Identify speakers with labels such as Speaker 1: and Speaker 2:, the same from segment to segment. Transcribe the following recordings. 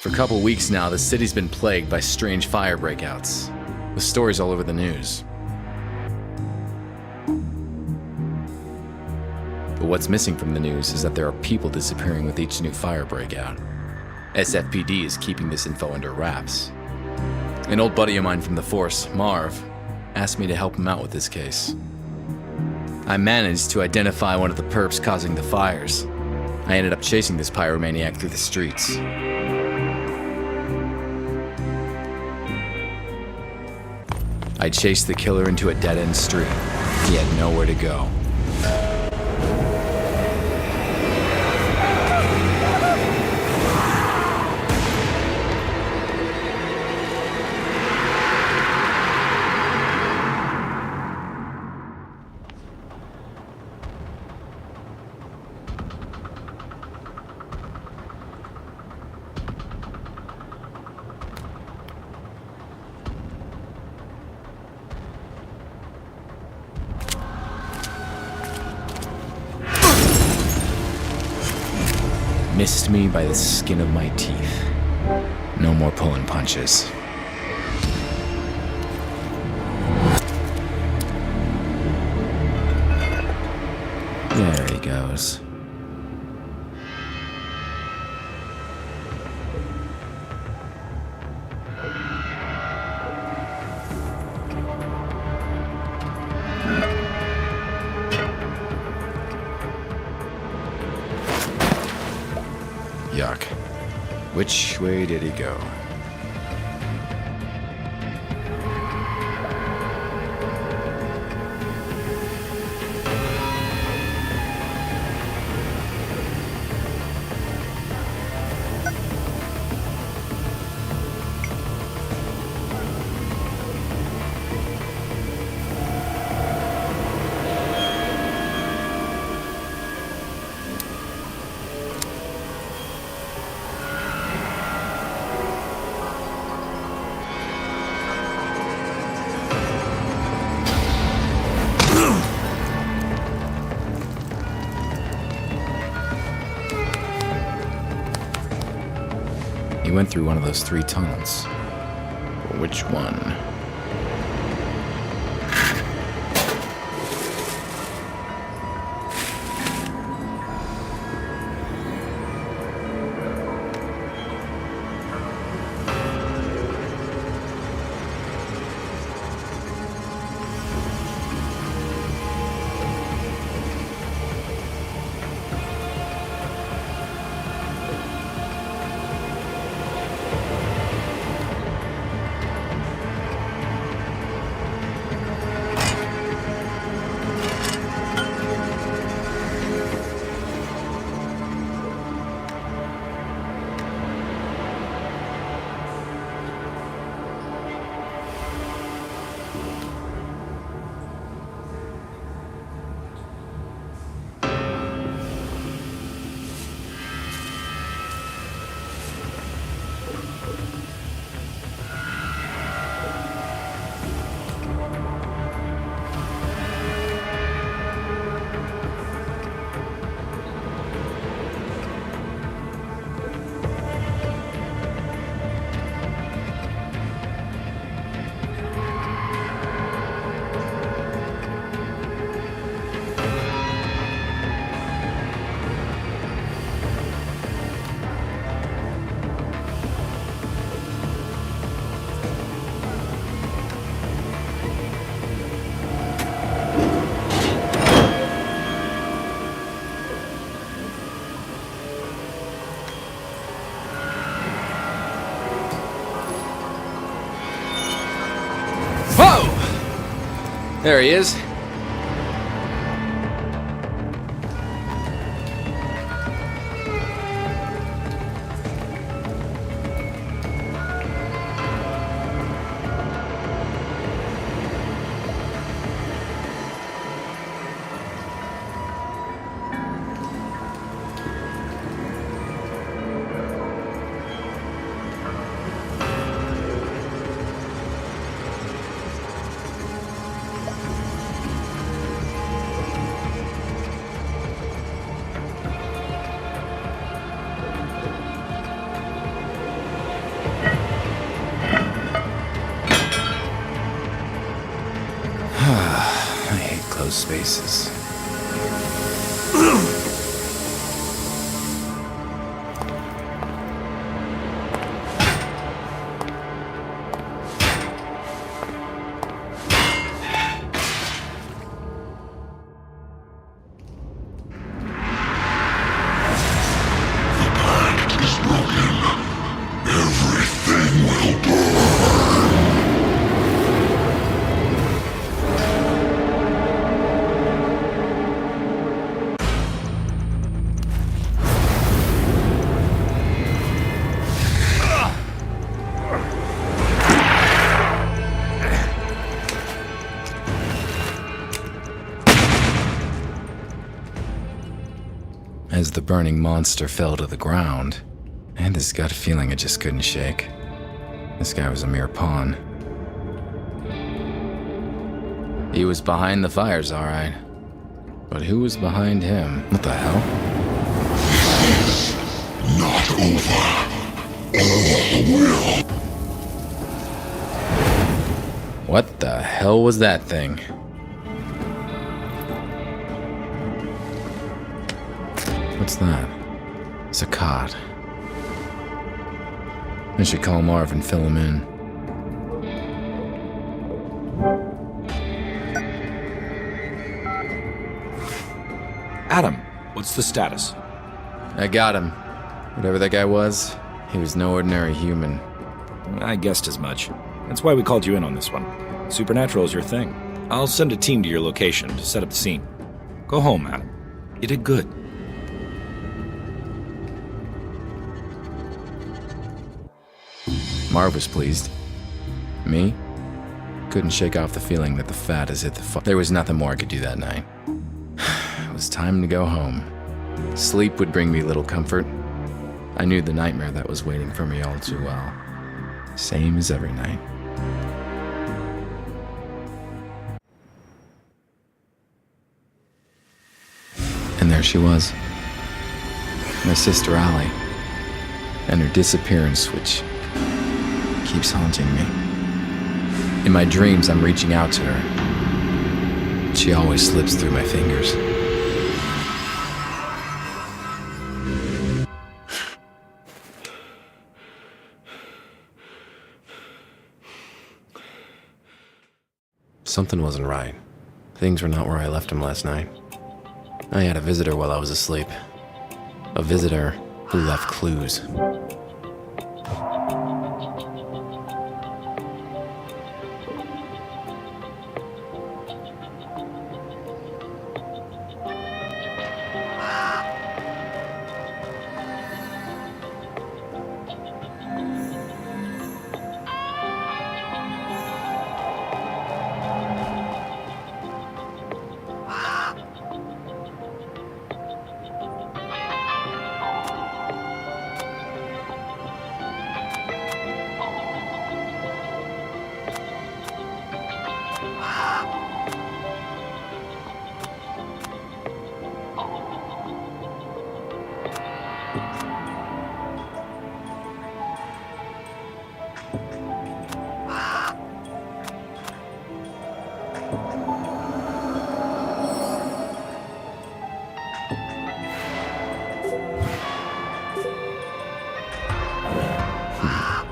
Speaker 1: For a couple weeks now, the city's been plagued by strange fire breakouts, with stories all over the news. But what's missing from the news is that there are people disappearing with each new fire breakout. SFPD is keeping this info under wraps. An old buddy of mine from the force, Marv, asked me to help him out with this case. I managed to identify one of the perps causing the fires. I ended up chasing this pyromaniac through the streets. I chased the killer into a dead-end street. He had nowhere to go. Missed me by the skin of my teeth. No more pulling punches. There he goes. Yuck. Which way did he go? He went through one of those 3 tunnels. But which one? There he is. those spaces. As the burning monster fell to the ground, I had this gut feeling I just couldn't shake. This guy was a mere pawn. He was behind the fires, all right. But who was behind him? What the hell?
Speaker 2: Not over. All will.
Speaker 1: What the hell was that thing? What's that? It's a cot. I should call Marv and fill him in.
Speaker 3: Adam, what's the status?
Speaker 1: I got him. Whatever that guy was, he was no ordinary human.
Speaker 3: I guessed as much. That's why we called you in on this one. Supernatural is your thing. I'll send a team to your location to set up the scene. Go home, Adam. You did good.
Speaker 1: Marv was pleased. Me? Couldn't shake off the feeling that the fat has hit the There was nothing more I could do that night. It was time to go home. Sleep would bring me little comfort. I knew the nightmare that was waiting for me all too well. Same as every night. And there she was. My sister Allie. And her disappearance, which keeps haunting me. In my dreams, I'm reaching out to her. She always slips through my fingers. Something wasn't right. Things were not where I left them last night. I had a visitor while I was asleep. A visitor who left clues.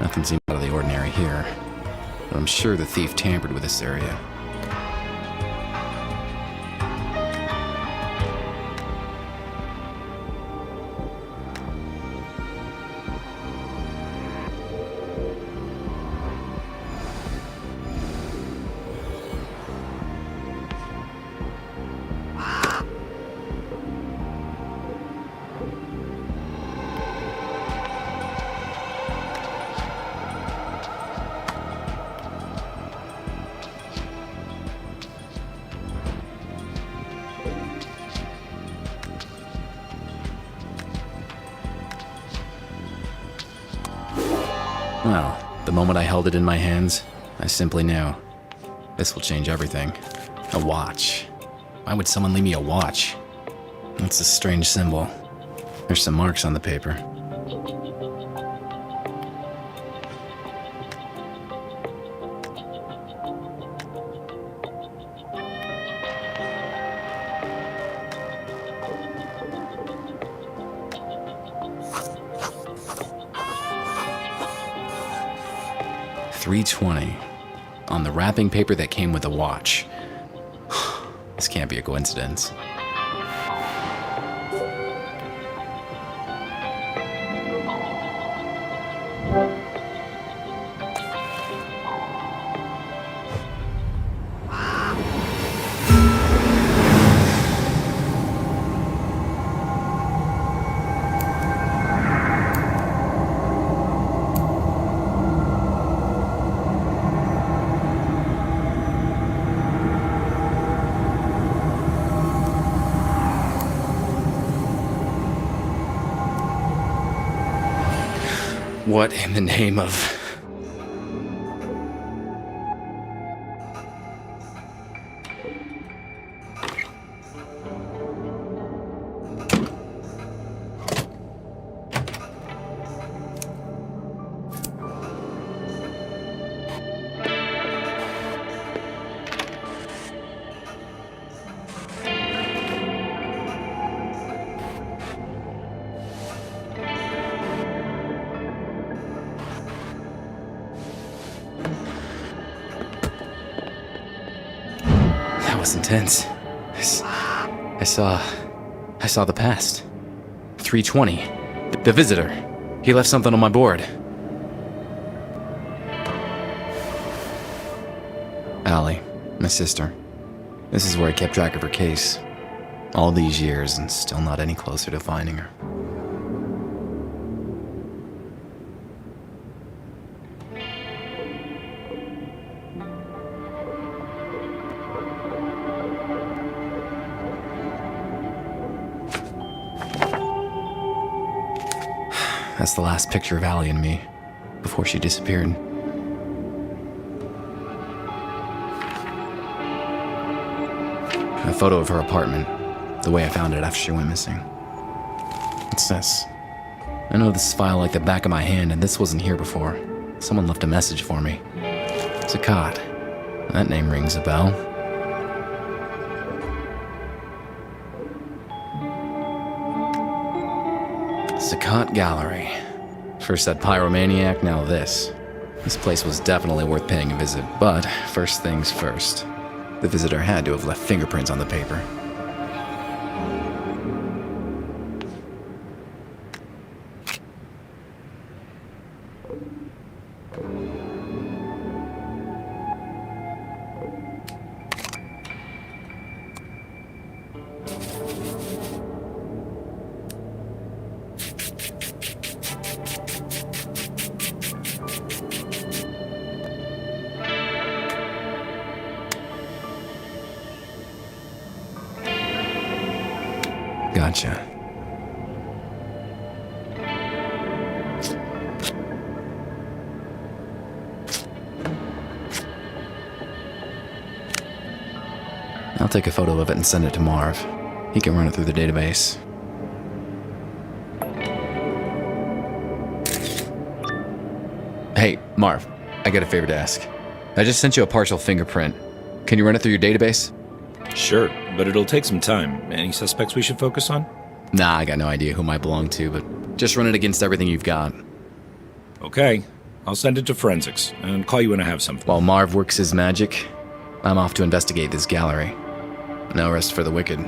Speaker 1: Nothing seemed out of the ordinary here, but I'm sure the thief tampered with this area. Well, the moment I held it in my hands, I simply knew. This will change everything. A watch. Why would someone leave me a watch? That's a strange symbol. There's some marks on the paper. 3:20 on the wrapping paper that came with the watch. This can't be a coincidence. What in the name of... That was intense. I saw the past. 3:20. The visitor. He left something on my board. Allie, my sister. This is where I kept track of her case. All these years and still not any closer to finding her. That's the last picture of Allie and me, before she disappeared. A photo of her apartment, the way I found it after she went missing. What's this? I know this file like the back of my hand, and this wasn't here before. Someone left a message for me. Zakat. That name rings a bell. Zakat Gallery. First that pyromaniac, now this. This place was definitely worth paying a visit, but first things first. The visitor had to have left fingerprints on the paper. Gotcha. I'll take a photo of it and send it to Marv. He can run it through the database. Hey, Marv, I got a favor to ask. I just sent you a partial fingerprint. Can you run it through your database?
Speaker 3: Sure, but it'll take some time. Any suspects we should focus on?
Speaker 1: Nah, I got no idea who might belong to, but just run it against everything you've got.
Speaker 3: Okay, I'll send it to forensics and call you when I have something.
Speaker 1: While Marv works his magic, I'm off to investigate this gallery. No rest for the wicked.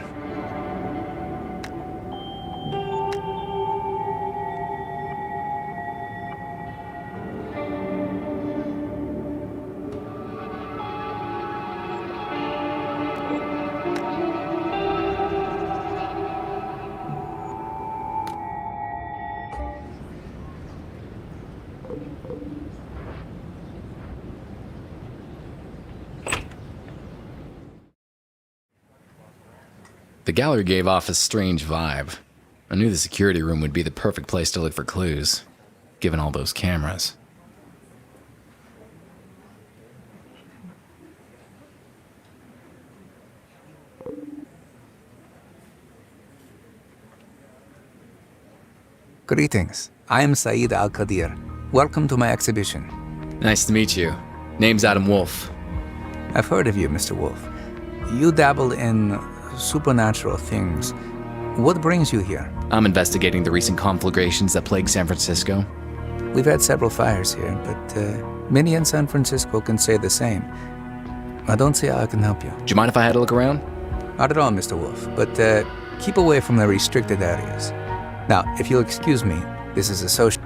Speaker 1: The gallery gave off a strange vibe. I knew the security room would be the perfect place to look for clues, given all those cameras.
Speaker 4: Greetings. I am Saeed Al-Qadir. Welcome to my exhibition.
Speaker 1: Nice to meet you. Name's Adam Wolfe.
Speaker 4: I've heard of you, Mr. Wolfe. You dabble in supernatural things. What brings you here?
Speaker 1: I'm investigating the recent conflagrations that plague San Francisco.
Speaker 4: We've had several fires here, but many in San Francisco can say the same. I don't see how I can help you.
Speaker 1: Do you mind if I had a look around?
Speaker 4: Not at all, Mr. Wolfe, but keep away from the restricted areas. Now, if you'll excuse me, this is a social...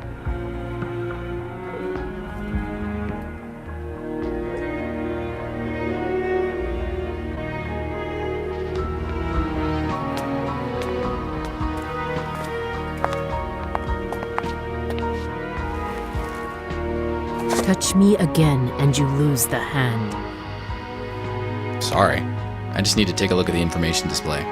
Speaker 5: Touch me again and you lose the hand.
Speaker 1: Sorry. I just need to take a look at the information display.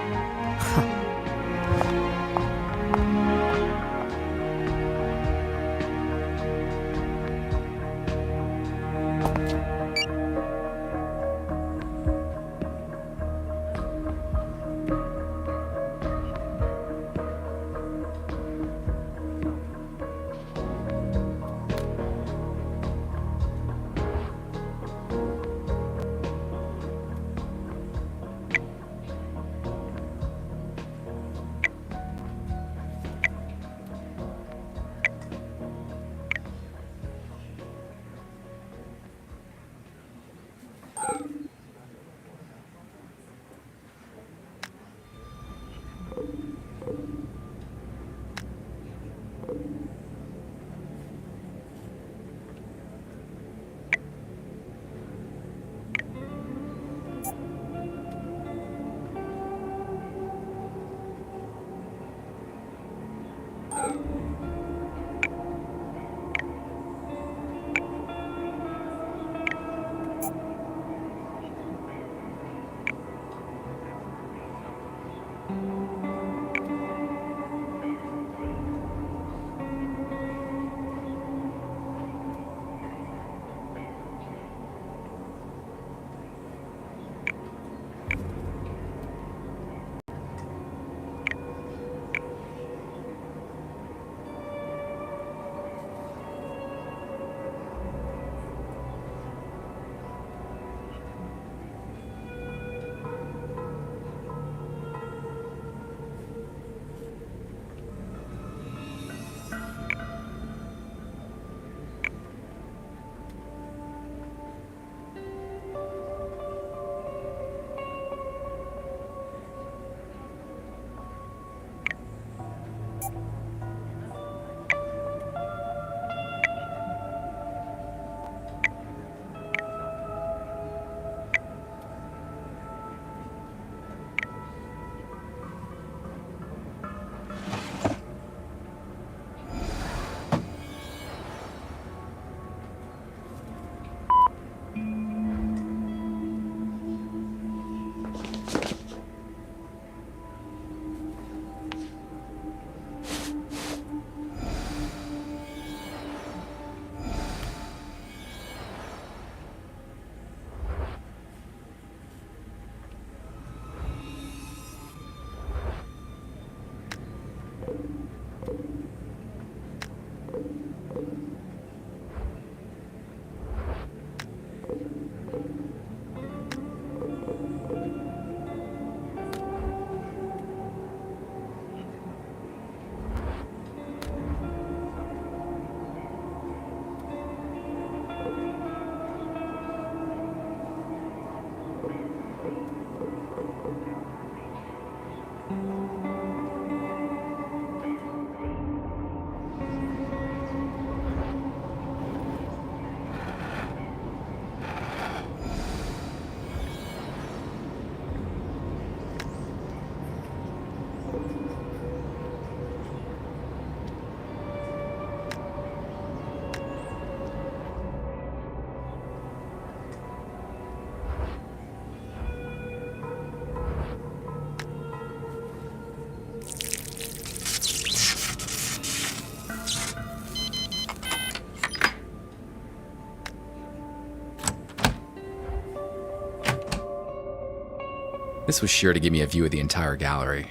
Speaker 1: This was sure to give me a view of the entire gallery,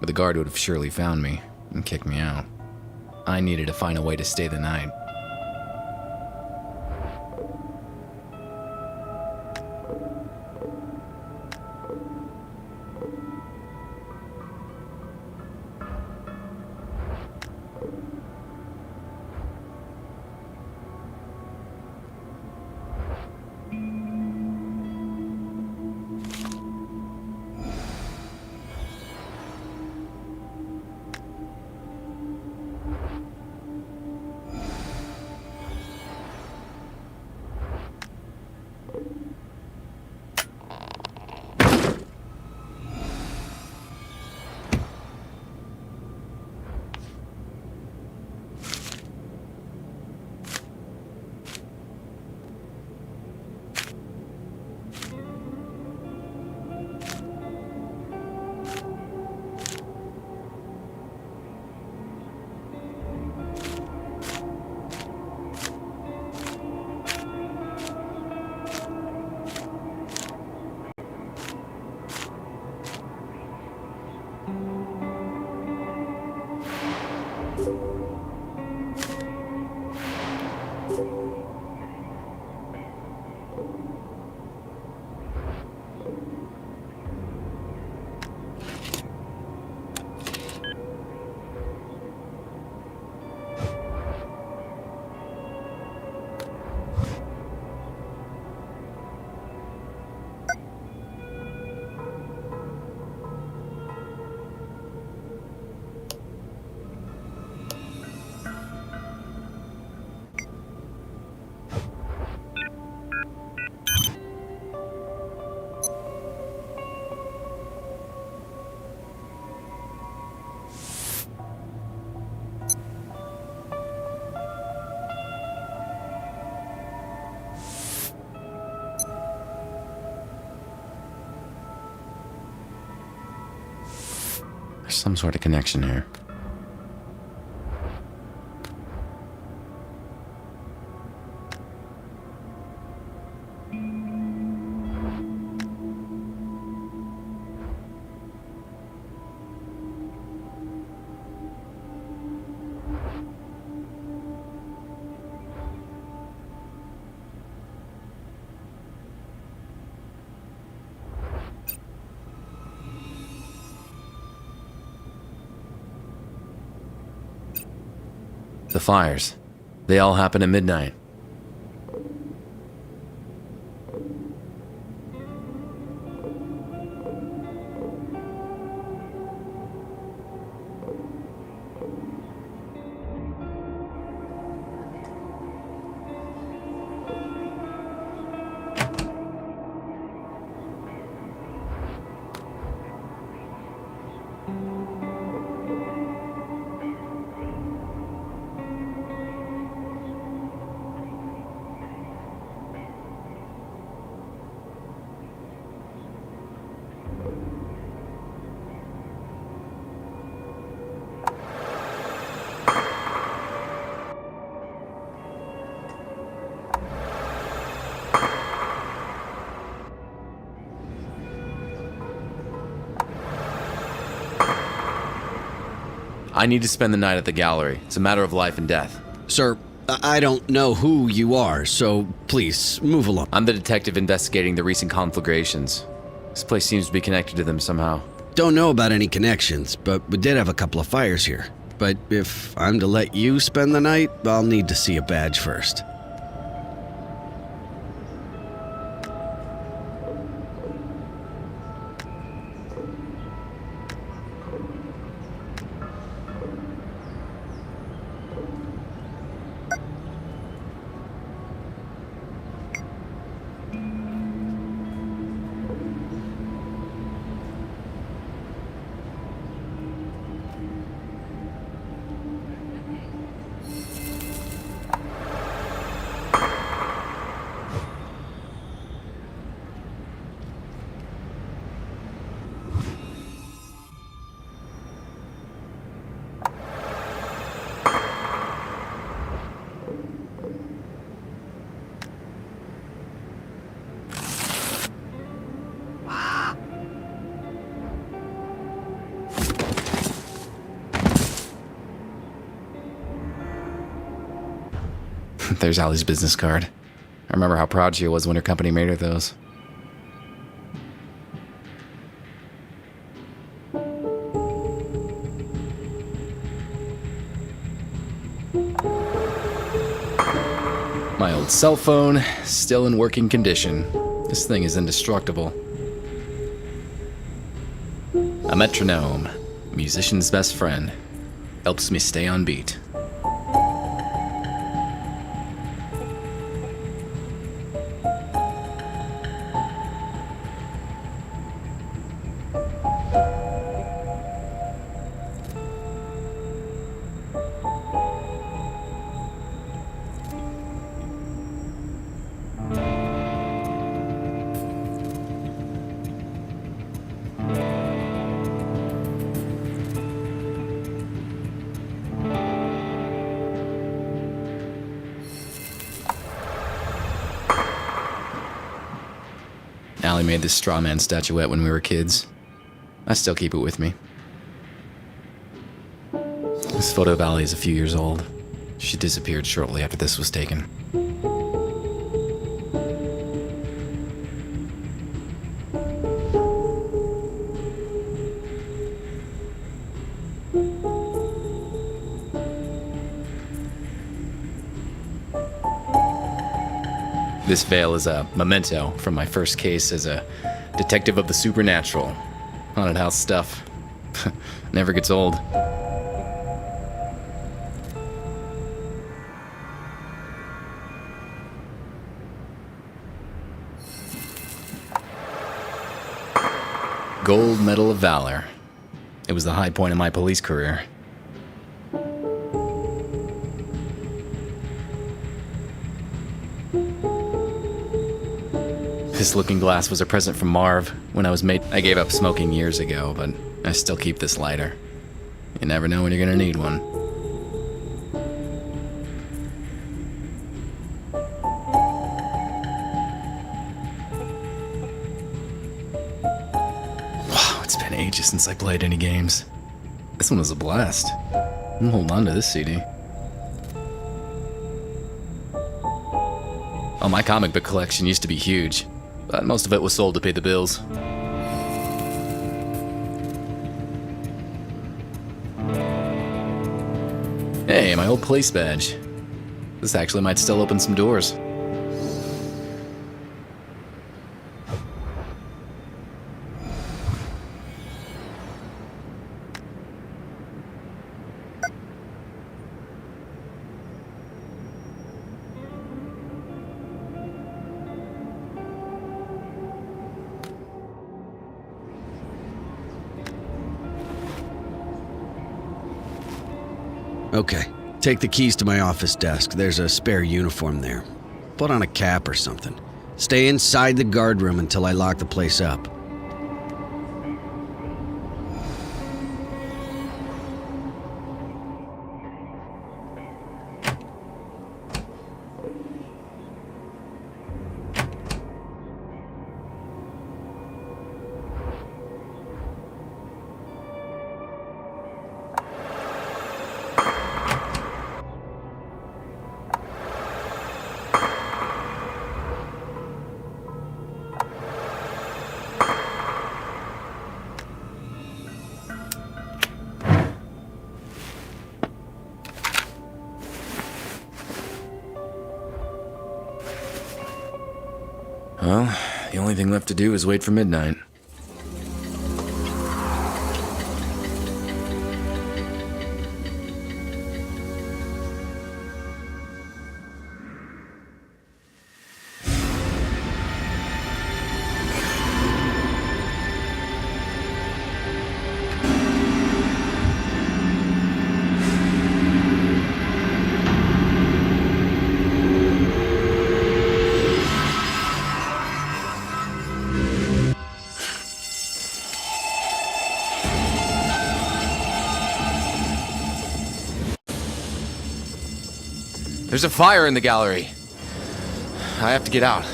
Speaker 1: but the guard would have surely found me and kicked me out. I needed to find a way to stay the night. There's some sort of connection here. The fires. They all happen at midnight. I need to spend the night at the gallery. It's a matter of life and death.
Speaker 6: Sir, I don't know who you are, so please, move along.
Speaker 1: I'm the detective investigating the recent conflagrations. This place seems to be connected to them somehow.
Speaker 6: Don't know about any connections, but we did have a couple of fires here. But if I'm to let you spend the night, I'll need to see a badge first.
Speaker 1: There's Allie's business card. I remember how proud she was when her company made her those. My old cell phone, still in working condition. This thing is indestructible. A metronome, musician's best friend. Helps me stay on beat. Allie made this straw man statuette when we were kids. I still keep it with me. This photo of Allie is a few years old. She disappeared shortly after this was taken. This veil is a memento from my first case as a detective of the supernatural. Haunted house stuff. Never gets old. Gold Medal of Valor. It was the high point of my police career. This looking glass was a present from Marv when I was made. I gave up smoking years ago, but I still keep this lighter. You never know when you're gonna need one. Wow, it's been ages since I played any games. This one was a blast. I'm gonna hold on to this CD. Oh, my comic book collection used to be huge, but most of it was sold to pay the bills. Hey, my old police badge. This actually might still open some doors.
Speaker 6: Okay, take the keys to my office desk. There's a spare uniform there. Put on a cap or something. Stay inside the guard room until I lock the place up.
Speaker 1: Well, the only thing left to do is wait for midnight. There's a fire in the gallery. I have to get out.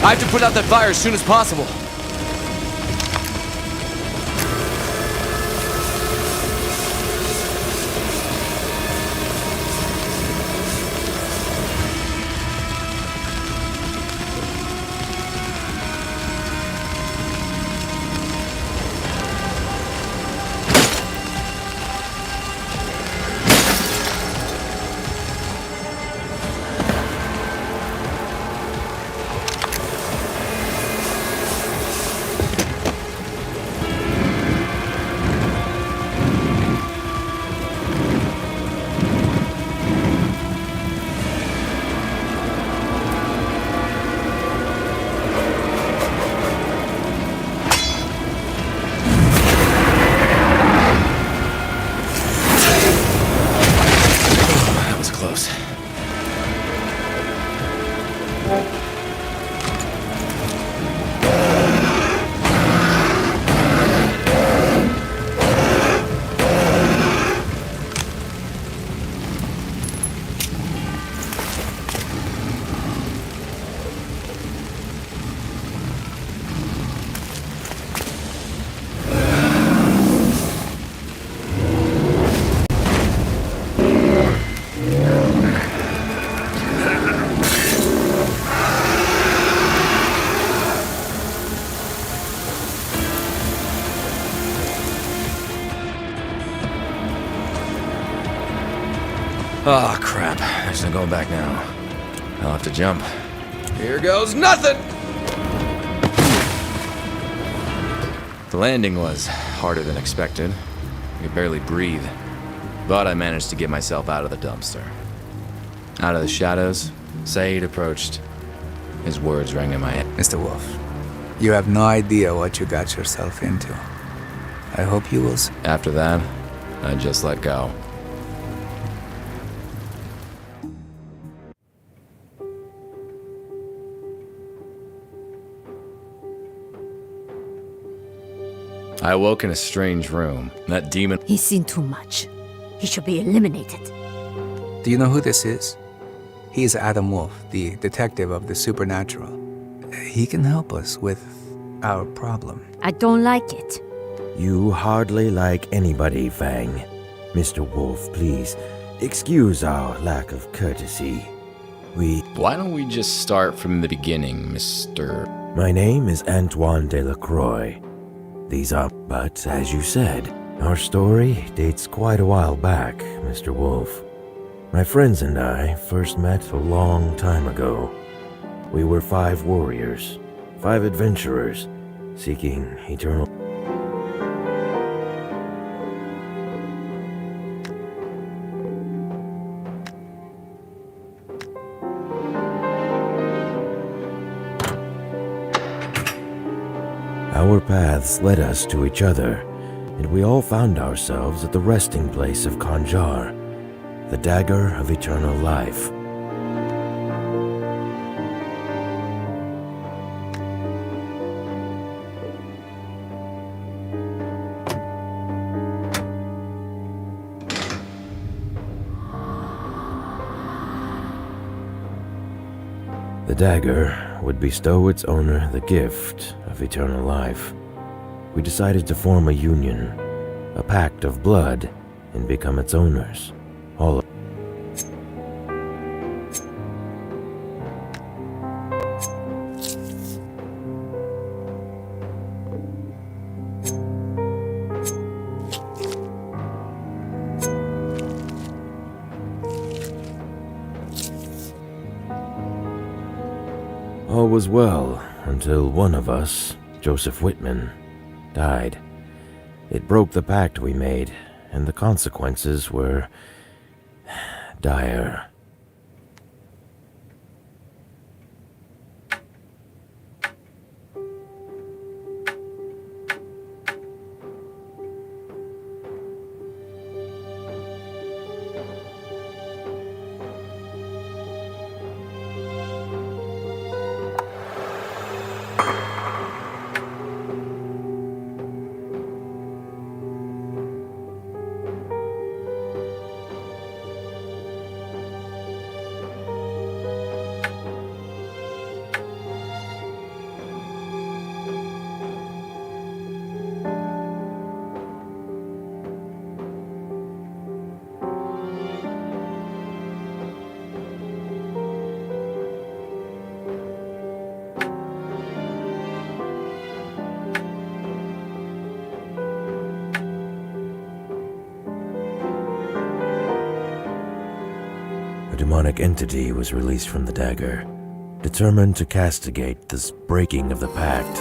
Speaker 1: I have to put out that fire as soon as possible. Oh, crap. There's no going back now. I'll have to jump. Here goes nothing! The landing was harder than expected. I could barely breathe. But I managed to get myself out of the dumpster. Out of the shadows, Saeed approached. His words rang in my head.
Speaker 4: Mr. Wolfe, you have no idea what you got yourself into. I hope you will.
Speaker 1: After that, I just let go. I awoke in a strange room. That demon...
Speaker 5: He's seen too much. He should be eliminated.
Speaker 4: Do you know who this is? He is Adam Wolfe, the detective of the supernatural. He can help us with our problem.
Speaker 5: I don't like it.
Speaker 7: You hardly like anybody, Fang. Mr. Wolfe, please, excuse our lack of courtesy.
Speaker 1: Why don't we just start from the beginning, Mr...
Speaker 7: My name is Antoine Delacroix. But as you said, our story dates quite a while back, Mr. Wolfe. My friends and I first met a long time ago. We were 5 warriors, 5 adventurers, seeking eternal... Our paths led us to each other, and we all found ourselves at the resting place of Kanjar, the dagger of eternal life. The dagger would bestow its owner the gift of eternal life. We decided to form a union, a pact of blood, and become its owners. All of All was well until one of us, Joseph Whitman, died. It broke the pact we made, and the consequences were dire. A demonic entity was released from the dagger, determined to castigate this breaking of the pact.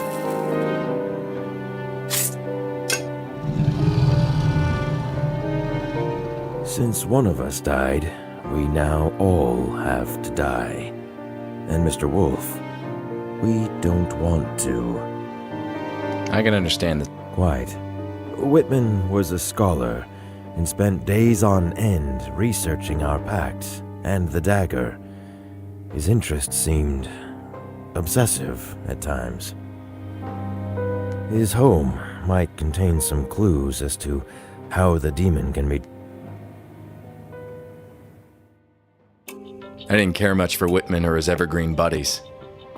Speaker 7: Since one of us died, we now all have to die. And Mr. Wolfe, we don't want to.
Speaker 1: I can understand this.
Speaker 7: Quite. Whitman was a scholar and spent days on end researching our pact and the dagger. His interest seemed obsessive at times. His home might contain some clues as to how the demon can be...
Speaker 1: I didn't care much for Whitman or his evergreen buddies.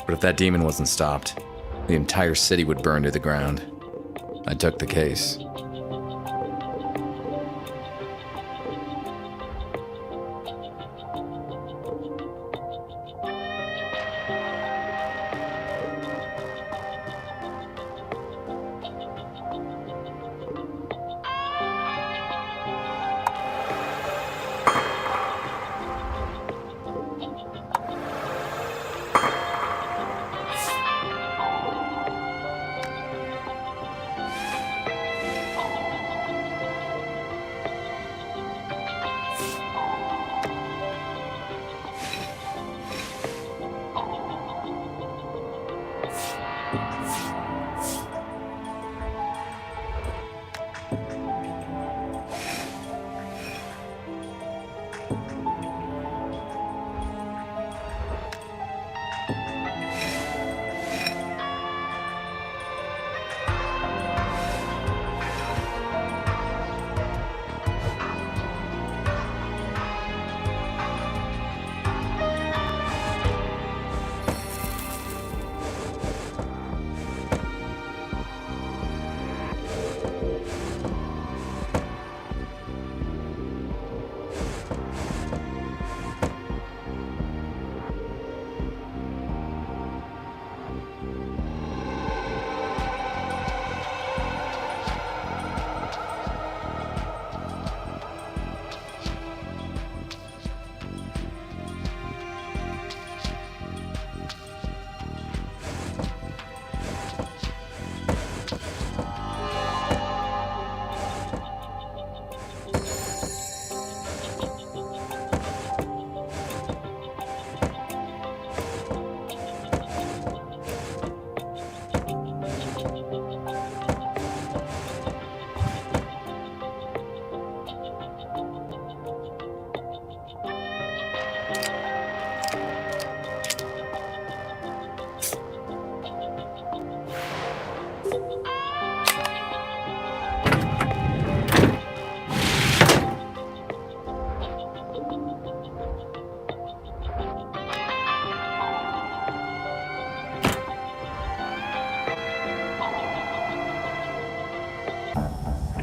Speaker 1: But if that demon wasn't stopped, the entire city would burn to the ground. I took the case.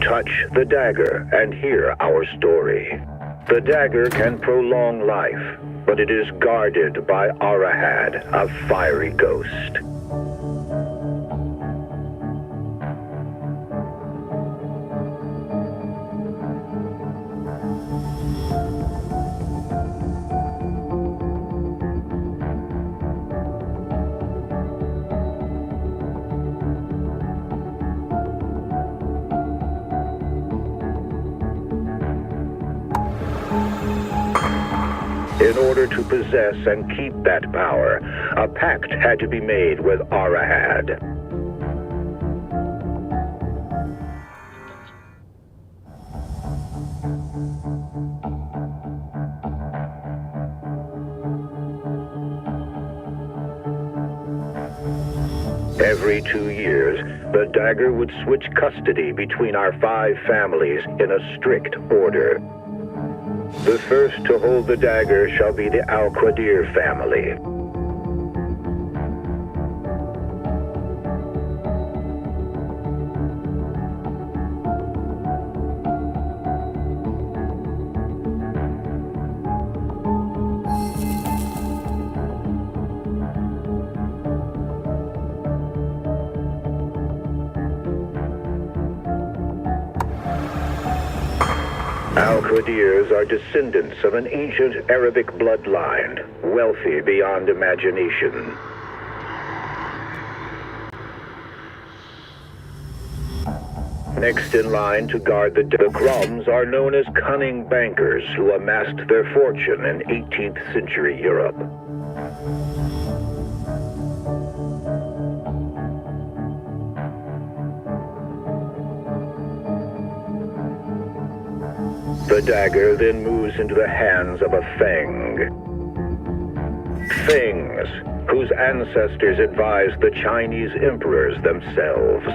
Speaker 8: Touch the dagger and hear our story. The dagger can prolong life, but it is guarded by Arahad, a fiery ghost. In order to possess and keep that power, a pact had to be made with Arahad. Every 2 years, the dagger would switch custody between our 5 families in a strict order. The first to hold the dagger shall be the Al-Qadir family. Al-Qadirs are descendants of an ancient Arabic bloodline, wealthy beyond imagination. Next in line to guard the Krums are known as cunning bankers who amassed their fortune in 18th century Europe. The dagger then moves into the hands of a Feng. Fengs, whose ancestors advised the Chinese emperors themselves.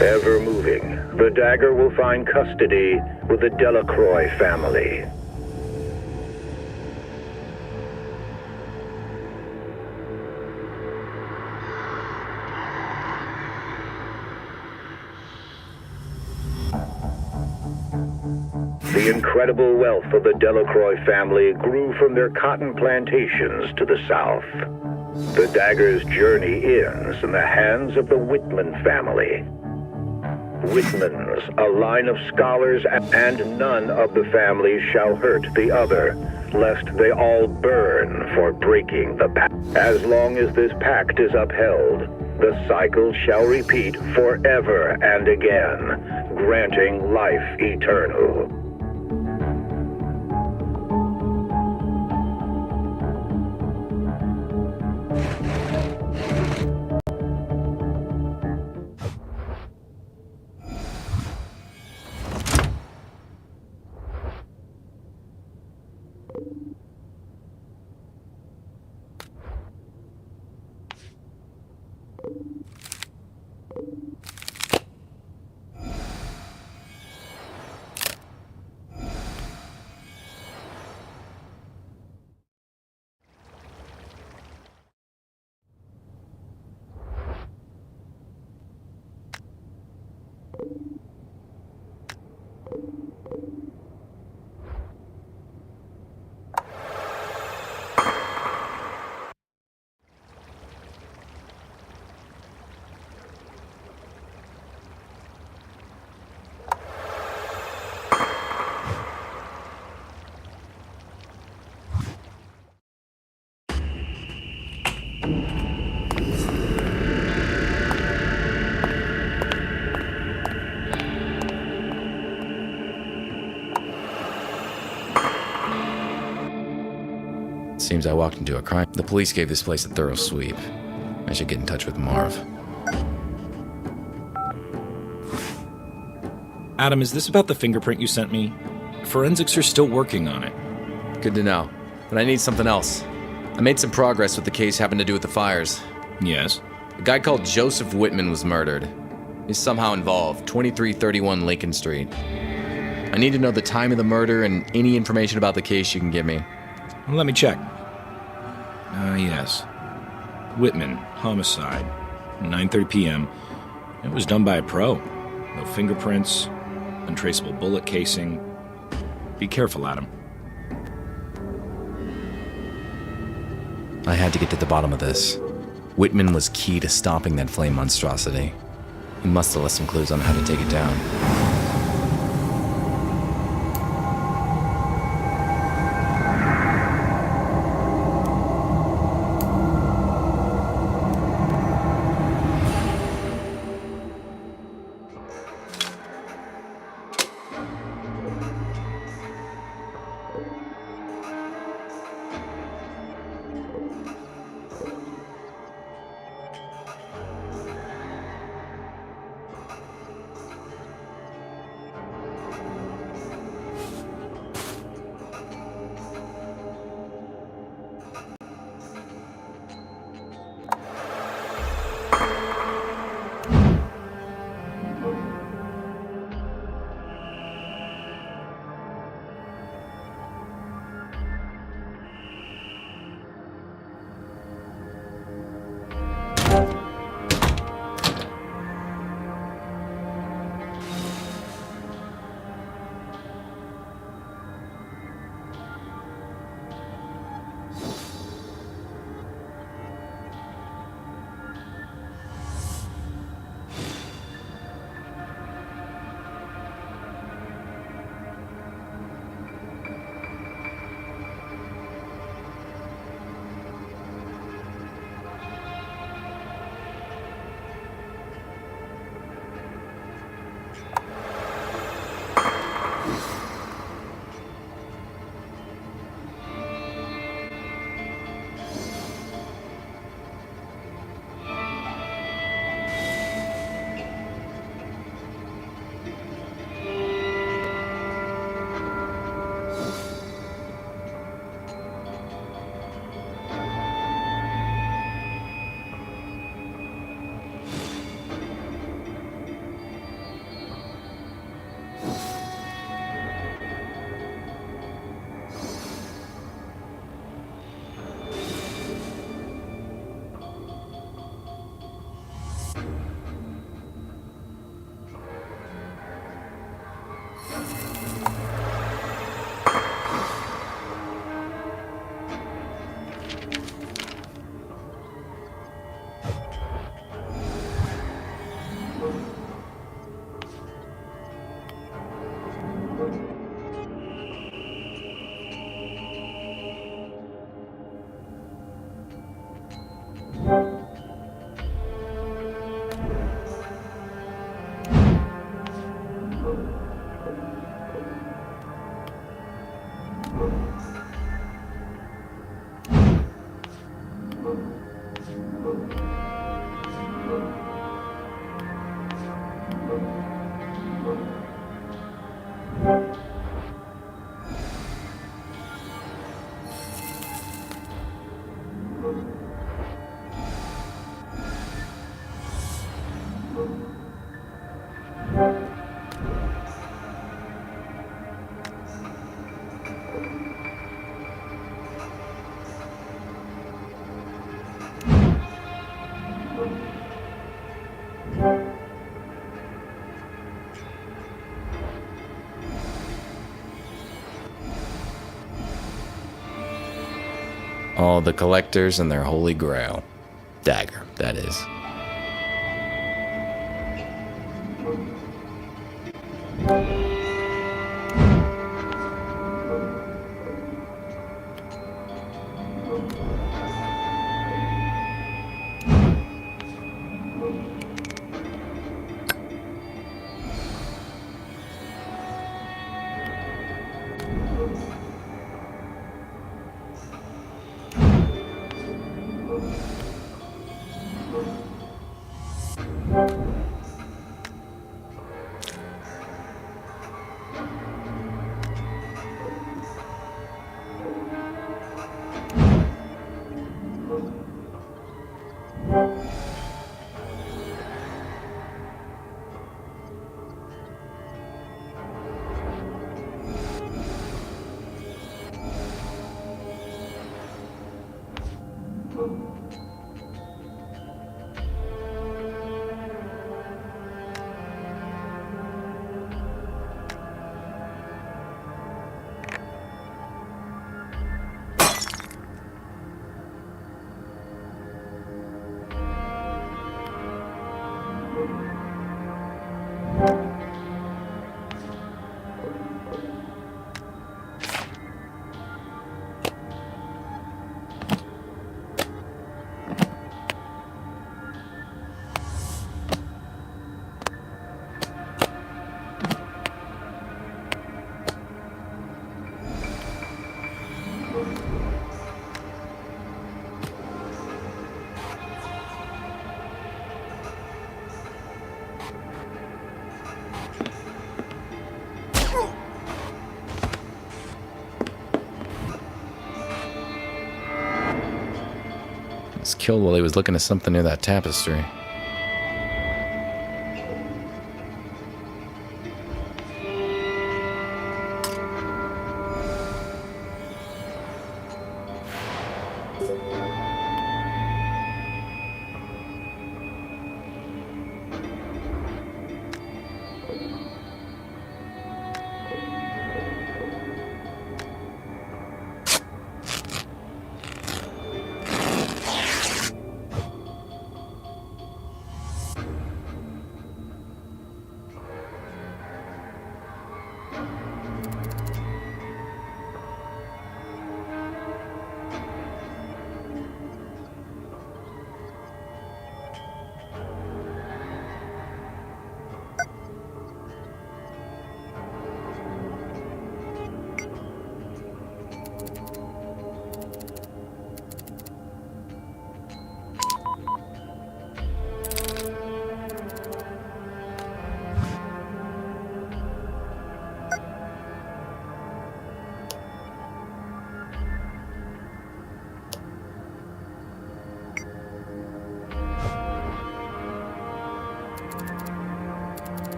Speaker 8: Ever moving, the dagger will find custody with the Delacroix family. The incredible wealth of the Delacroix family grew from their cotton plantations to the south. The dagger's journey ends in the hands of the Whitman family. Whitmans, a line of scholars, and none of the families shall hurt the other, lest they all burn for breaking the pact. As long as this pact is upheld, the cycle shall repeat forever and again, granting life eternal.
Speaker 1: Seems I walked into a crime. The police gave this place a thorough sweep. I should get in touch with Marv.
Speaker 3: Adam, is this about the fingerprint you sent me? Forensics are still working on it.
Speaker 1: Good to know. But I need something else. I made some progress with the case having to do with the fires.
Speaker 3: Yes?
Speaker 1: A guy called Joseph Whitman was murdered. He's somehow involved. 2331 Lincoln Street. I need to know the time of the murder and any information about the case you can give me.
Speaker 3: Well, let me check. Yes. Whitman, homicide. 9:30 p.m. It was done by a pro. No fingerprints, untraceable bullet casing. Be careful, Adam.
Speaker 1: I had to get to the bottom of this. Whitman was key to stopping that flame monstrosity. He must have left some clues on how to take it down. All the collectors and their holy grail. Dagger, that is. Was killed while he was looking at something near that tapestry.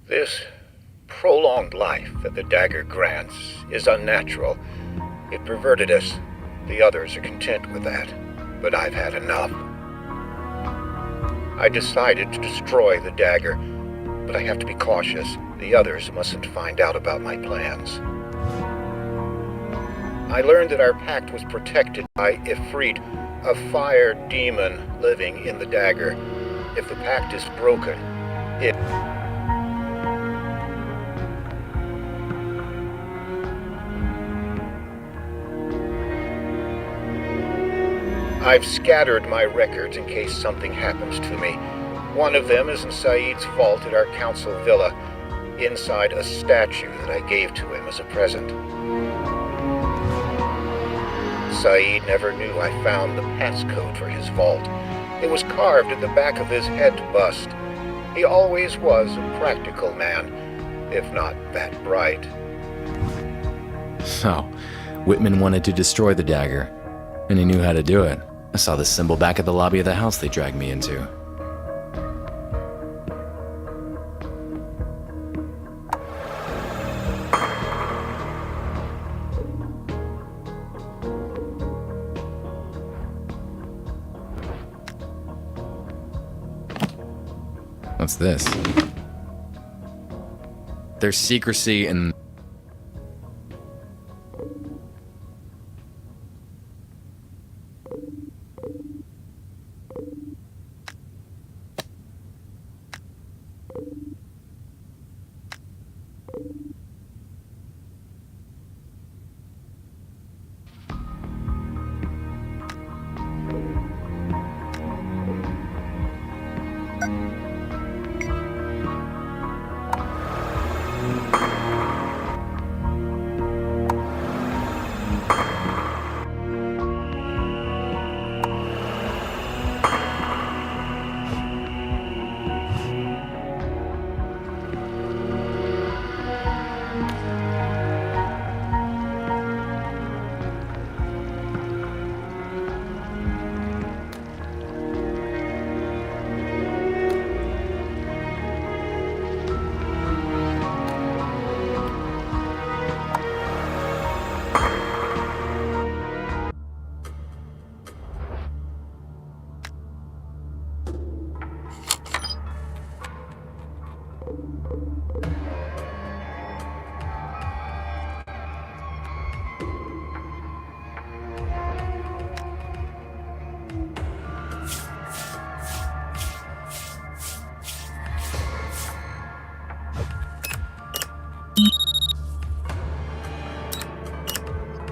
Speaker 8: This prolonged life that the dagger grants is unnatural. It perverted us. The others are content with that, but I've had enough. I decided to destroy the dagger, but I have to be cautious. The others mustn't find out about my plans. I learned that our pact was protected by Ifrit, a fire demon living in the dagger. If the pact is broken, it... I've scattered my records in case something happens to me. One of them is in Saeed's vault at our council villa, inside a statue that I gave to him as a present. Saeed never knew I found the passcode for his vault. It was carved at the back of his head bust. He always was a practical man, if not that bright.
Speaker 1: So, Whitman wanted to destroy the dagger, and he knew how to do it. I saw the symbol back at the lobby of the house they dragged me into. What's this? There's secrecy in...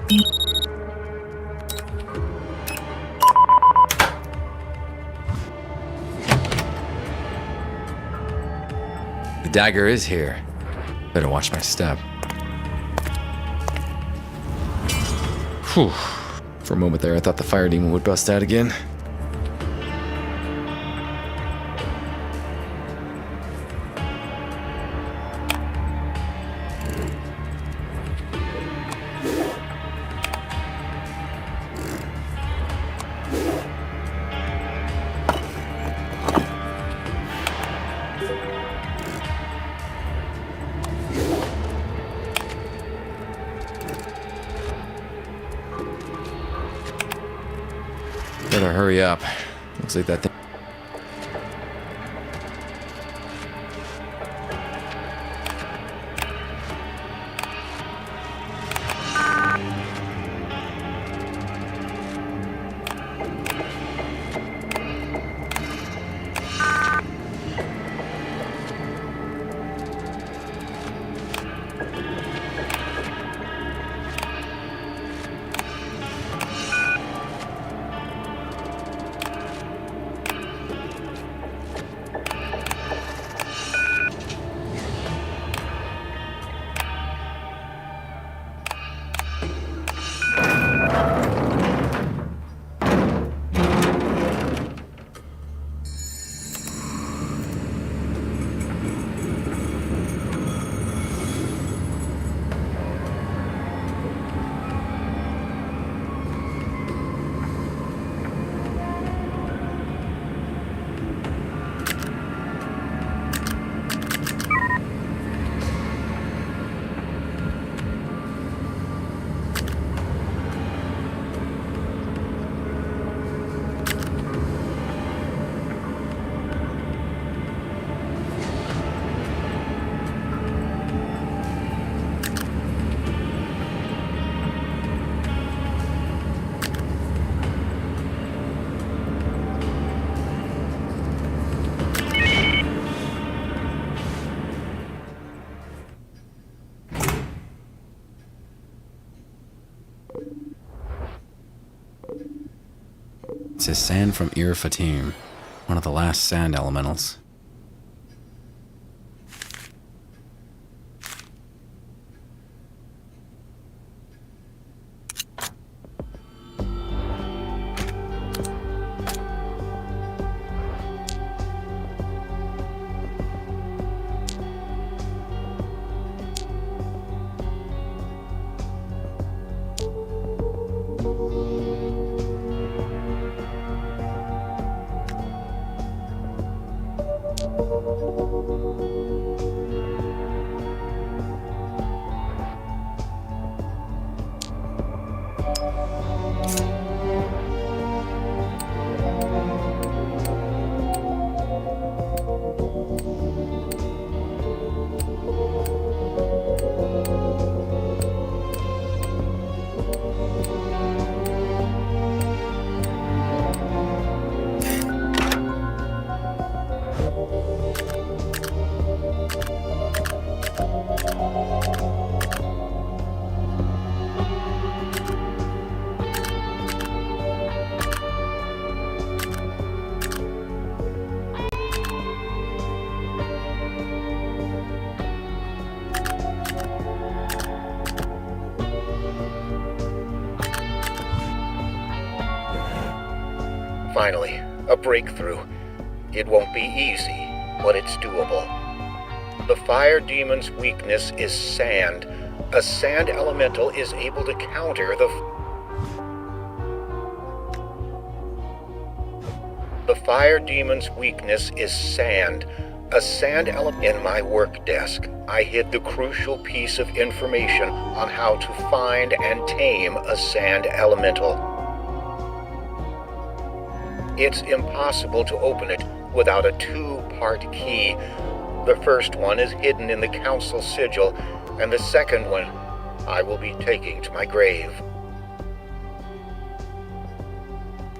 Speaker 1: The dagger is here. Better watch my step. Whew. For a moment there, I thought the fire demon would bust out again. Better hurry up. Looks like that thing. It says sand from Ir Fatim, one of the last sand elementals.
Speaker 8: Finally, a breakthrough. It won't be easy, but it's doable. The fire demon's weakness is sand. A sand elemental is able to counter the fire demon's weakness is sand. A sand element in my work desk. I hid the crucial piece of information on how to find and tame a sand elemental. It's impossible to open it without a two-part key. The first one is hidden in the council sigil, and the second one I will be taking to my grave.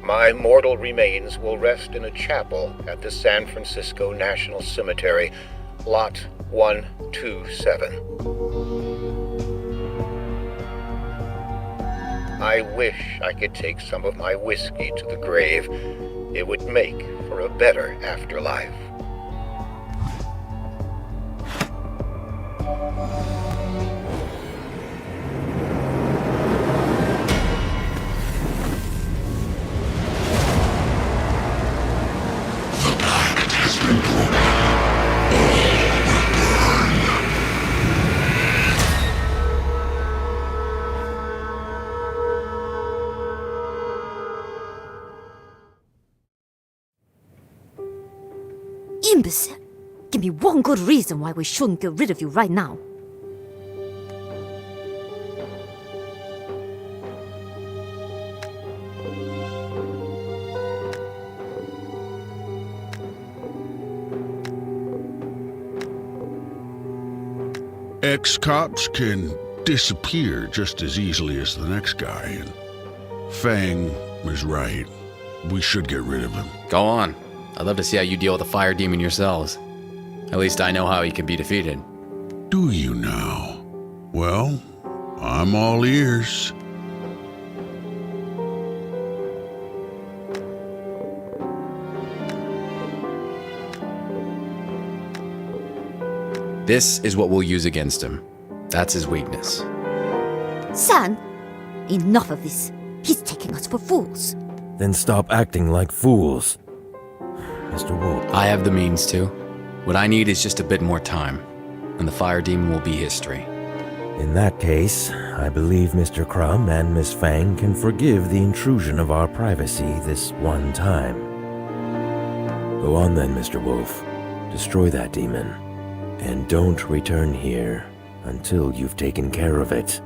Speaker 8: My mortal remains will rest in a chapel at the San Francisco National Cemetery, Lot 127.
Speaker 9: I wish I could take some of my whiskey to the grave. It would make for a better afterlife.
Speaker 10: Imbecile! Give me one good reason why we shouldn't get rid of you right now.
Speaker 2: Ex-cops can disappear just as easily as the next guy, and Fang was right. We should get rid of him.
Speaker 1: Go on. I'd love to see how you deal with a fire demon yourselves. At least I know how he can be defeated.
Speaker 2: Do you now? Well, I'm all ears.
Speaker 1: This is what we'll use against him. That's his weakness.
Speaker 10: San, enough of this. He's taking us for fools.
Speaker 7: Then stop acting like fools. Mr. Wolfe.
Speaker 1: I have the means to. What I need is just a bit more time, and the fire demon will be history.
Speaker 7: In that case, I believe Mr. Crumb and Miss Fang can forgive the intrusion of our privacy this one time. Go on then, Mr. Wolfe. Destroy that demon. And don't return here until you've taken care of it.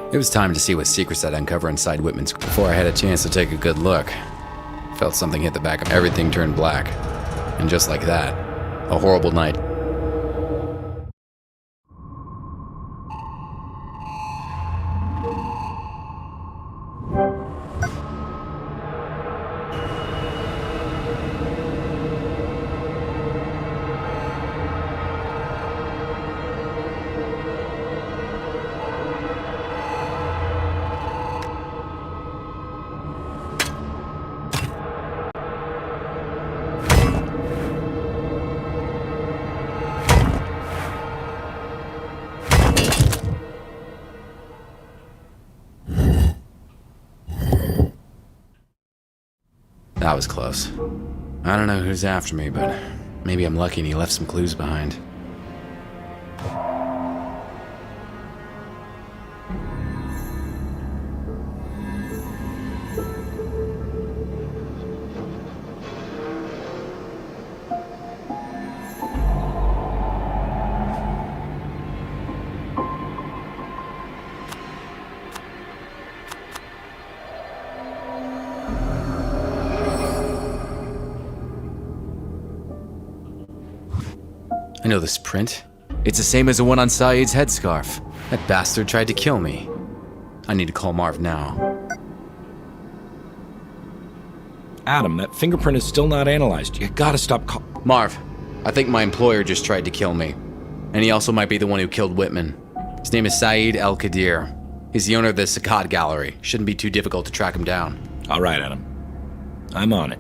Speaker 1: It was time to see what secrets I'd uncover inside Whitman's. Before I had a chance to take a good look, felt something hit the back of everything turned black. And just like that, a horrible night. That was close. I don't know who's after me, but maybe I'm lucky and he left some clues behind. I know this print. It's the same as the one on Saeed's headscarf. That bastard tried to kill me. I need to call Marv now.
Speaker 3: Adam, that fingerprint is still not analyzed. You gotta stop
Speaker 1: Marv, I think my employer just tried to kill me. And he also might be the one who killed Whitman. His name is Saeed El-Qadir. He's the owner of the Saqqat Gallery. Shouldn't be too difficult to track him down.
Speaker 3: All right, Adam. I'm on it.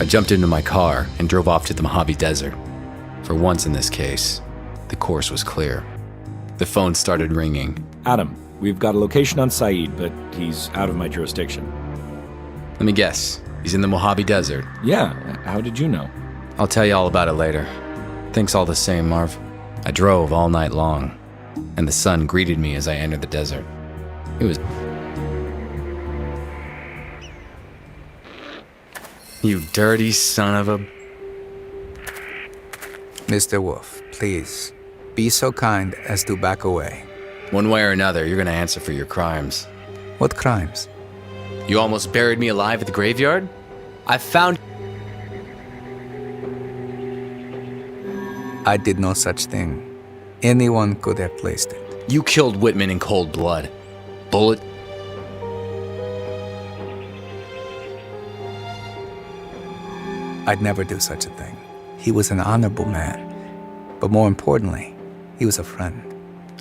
Speaker 1: I jumped into my car and drove off to the Mojave Desert. For once in this case, the course was clear. The phone started ringing.
Speaker 3: Adam, we've got a location on Saeed, but he's out of my jurisdiction.
Speaker 1: Let me guess, he's in the Mojave Desert.
Speaker 3: Yeah, how did you know?
Speaker 1: I'll tell you all about it later. Thanks all the same, Marv. I drove all night long, and the sun greeted me as I entered the desert. It was... You dirty son of a...
Speaker 4: Mr. Wolfe, please, be so kind as to back away.
Speaker 1: One way or another, you're gonna answer for your crimes.
Speaker 4: What crimes?
Speaker 1: You almost buried me alive at the graveyard? I found...
Speaker 4: I did no such thing. Anyone could have placed it.
Speaker 1: You killed Whitman in cold blood. Bullet...
Speaker 4: I'd never do such a thing. He was an honorable man. But more importantly, he was a friend.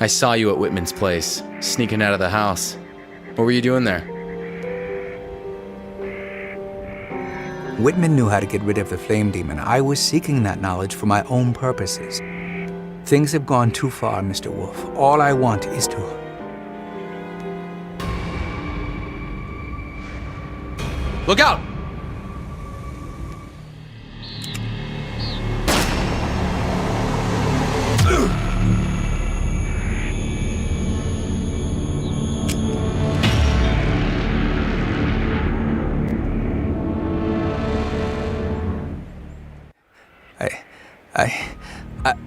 Speaker 1: I saw you at Whitman's place, sneaking out of the house. What were you doing there?
Speaker 4: Whitman knew how to get rid of the flame demon. I was seeking that knowledge for my own purposes. Things have gone too far, Mr. Wolfe. All I want is to...
Speaker 1: Look out!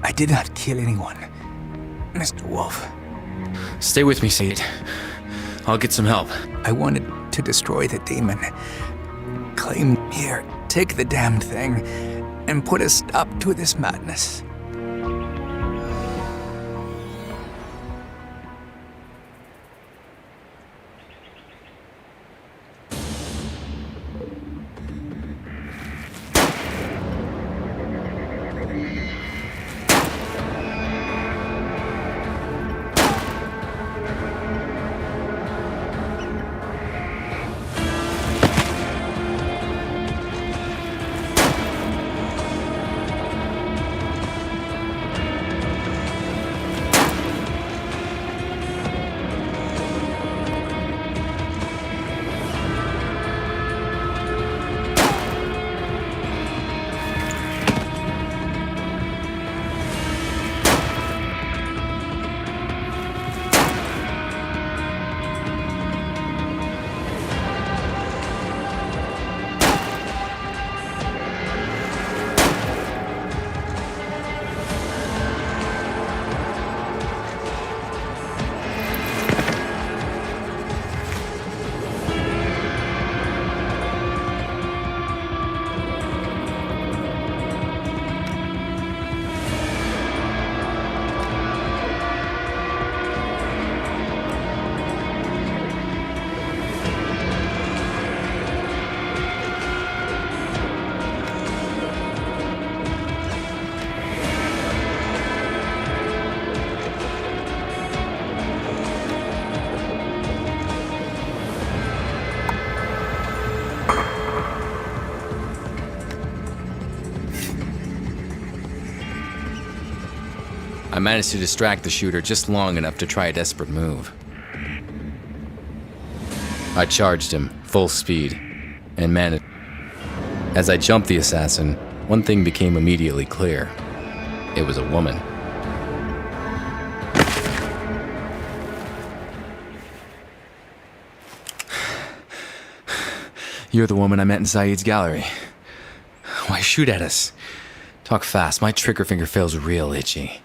Speaker 4: I did not kill anyone, Mr. Wolfe.
Speaker 1: Stay with me, Saeed. I'll get some help.
Speaker 4: I wanted to destroy the demon. Claim here, take the damned thing, and put a stop to this madness.
Speaker 1: I managed to distract the shooter just long enough to try a desperate move. I charged him, full speed, and managed. As I jumped the assassin, one thing became immediately clear. It was a woman. You're the woman I met in Saeed's gallery. Why shoot at us? Talk fast, my trigger finger feels real itchy.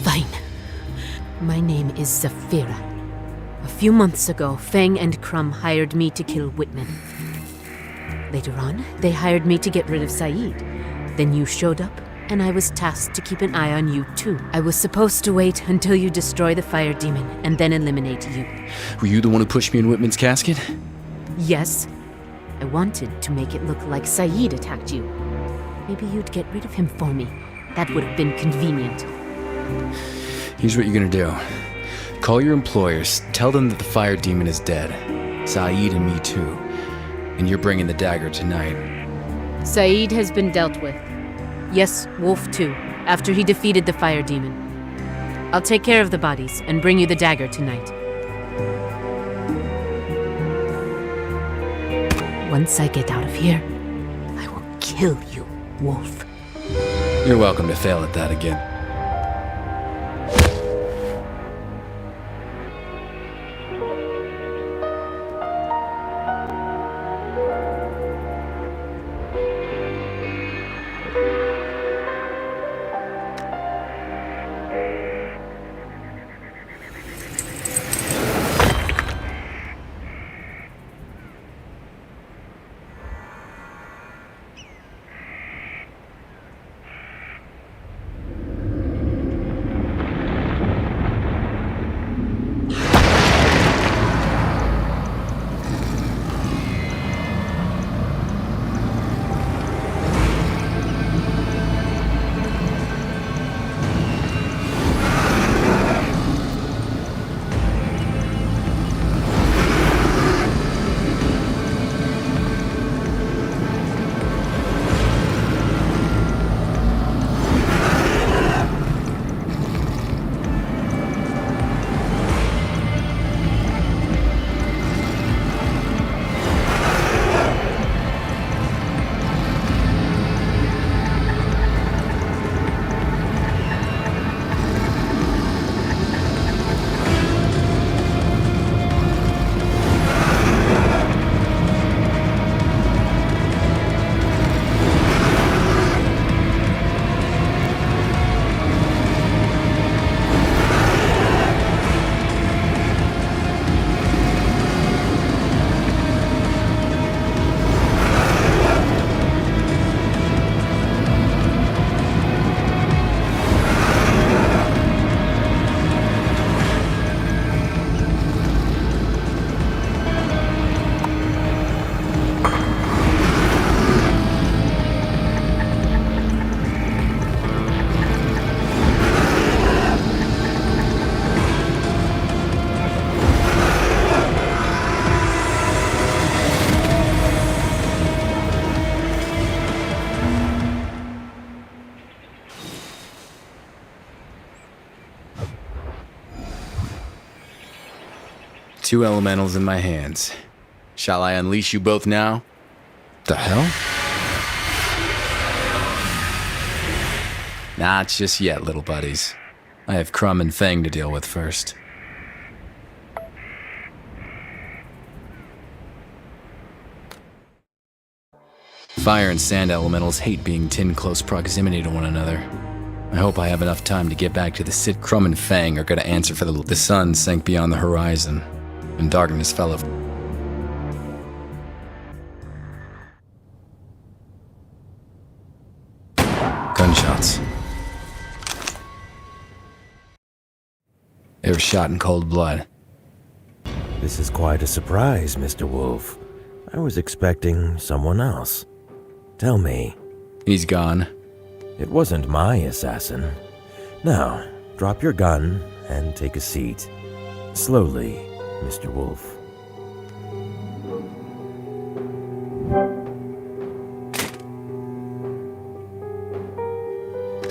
Speaker 5: Fine. My name is Zafira. A few months ago, Feng and Crumb hired me to kill Whitman. Later on, they hired me to get rid of Saeed. Then you showed up, and I was tasked to keep an eye on you too. I was supposed to wait until you destroy the fire demon, and then eliminate you.
Speaker 1: Were you the one who pushed me in Whitman's casket?
Speaker 5: Yes. I wanted to make it look like Saeed attacked you. Maybe you'd get rid of him for me. That would have been convenient.
Speaker 1: Here's what you're gonna do. Call your employers, tell them that the fire demon is dead. Saeed and me too. and you're bringing the dagger tonight.
Speaker 5: Saeed has been dealt with. Yes, Wolf too, after he defeated the fire demon. I'll take care of the bodies and bring you the dagger tonight. Once I get out of here, I will kill you, Wolf.
Speaker 1: You're welcome to fail at that again. Two elementals in my hands. Shall I unleash you both now? The hell? Not just yet, little buddies. I have Crumb and Fang to deal with first. Fire and sand elementals hate being in close proximity to one another. I hope I have enough time to get back to the city. Crumb and Fang are gonna answer for the sun sank beyond the horizon, and darkness fell of. Gunshots. They were shot in cold blood.
Speaker 7: This is quite a surprise, Mr. Wolfe. I was expecting someone else. Tell me.
Speaker 1: He's gone.
Speaker 7: It wasn't my assassin. Now, drop your gun and take a seat. Slowly, Mr. Wolfe.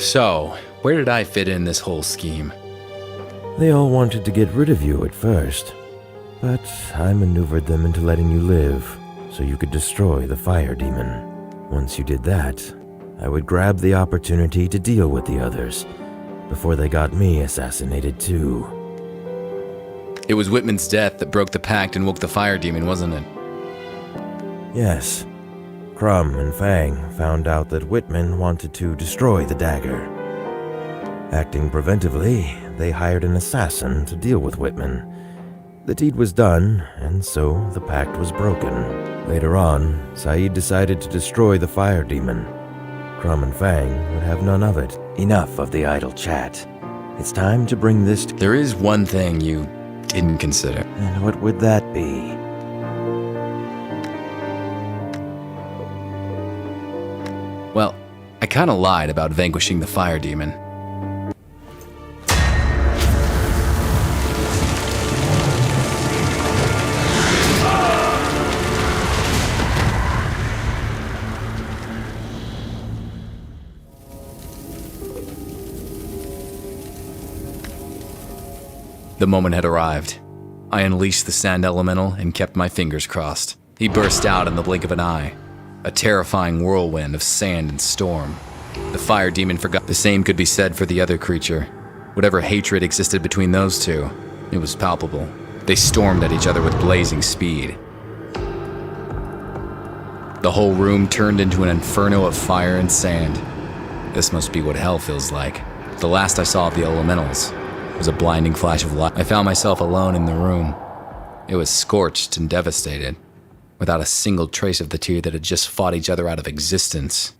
Speaker 1: So, where did I fit in this whole scheme?
Speaker 7: They all wanted to get rid of you at first, but I maneuvered them into letting you live so you could destroy the fire demon. Once you did that, I would grab the opportunity to deal with the others before they got me assassinated too.
Speaker 1: It was Whitman's death that broke the pact and woke the fire demon, wasn't it?
Speaker 7: Yes. Crumb and Fang found out that Whitman wanted to destroy the dagger. Acting preventively, they hired an assassin to deal with Whitman. The deed was done, and so the pact was broken. Later on, Saeed decided to destroy the fire demon. Crumb and Fang would have none of it. Enough of the idle chat. It's time to bring this to...
Speaker 1: There is one thing you didn't consider.
Speaker 7: And what would that be?
Speaker 1: Well, I kinda lied about vanquishing the fire demon. The moment had arrived. I unleashed the sand elemental and kept my fingers crossed. He burst out in the blink of an eye, a terrifying whirlwind of sand and storm. The fire demon forgot. The same could be said for the other creature. Whatever hatred existed between those two, it was palpable. They stormed at each other with blazing speed. The whole room turned into an inferno of fire and sand. This must be what hell feels like. The last I saw of the elementals was a blinding flash of light. I found myself alone in the room. It was scorched and devastated, without a single trace of the two that had just fought each other out of existence.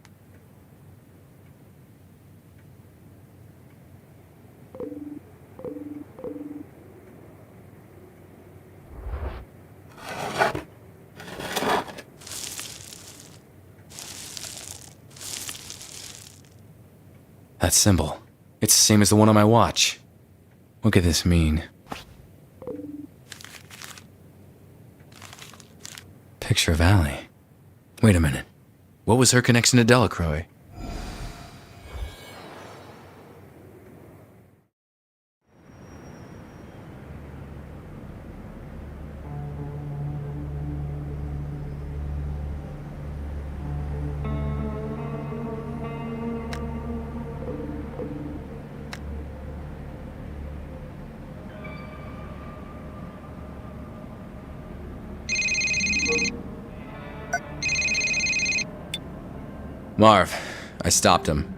Speaker 1: That symbol. It's the same as the one on my watch. What could this mean? Picture of Allie. Wait a minute. What was her connection to Delacroix? Marv, I stopped him.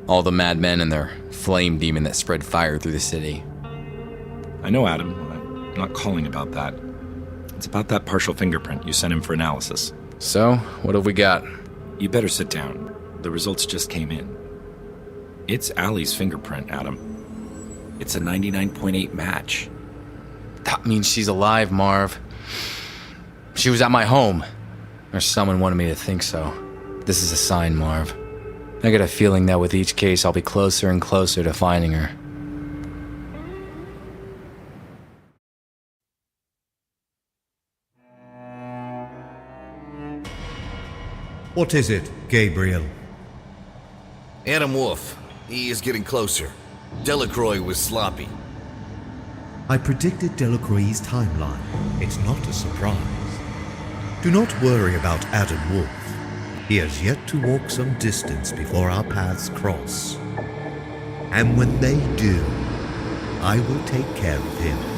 Speaker 1: All the madmen and their flame demon that spread fire through the city.
Speaker 3: I know, Adam. I'm not calling about that. It's about that partial fingerprint you sent him for analysis.
Speaker 1: So, what have we got?
Speaker 3: You better sit down. The results just came in. It's Allie's fingerprint, Adam. It's a 99.8 match.
Speaker 1: That means she's alive, Marv. She was at my home. Or someone wanted me to think so. This is a sign, Marv. I get a feeling that with each case, I'll be closer and closer to finding her.
Speaker 11: What is it, Gabriel?
Speaker 12: Adam Wolfe. He is getting closer. Delacroix was sloppy.
Speaker 11: I predicted Delacroix's timeline. It's not a surprise. Do not worry about Adam Wolfe. He has yet to walk some distance before our paths cross. And when they do, I will take care of him.